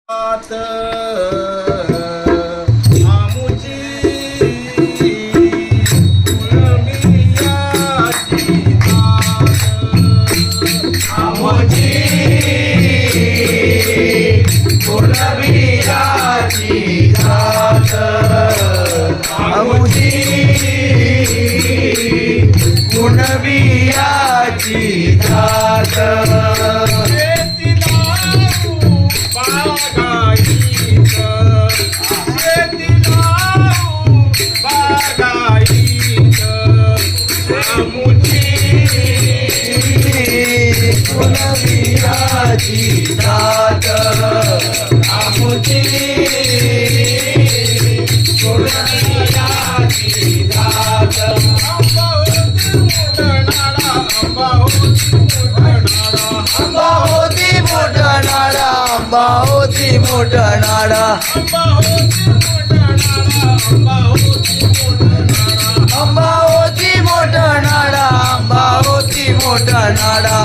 आत आमुची कुळमियाची नात आमुची कुळमियाची नात आमुची कुळमियाची नात कुळमियाची नात आमुची कुळमियाची नात आंबा होती मोठणारा आंबा होती मोठणारा आंबा होती मोठणारा आंबा होती मोठणारा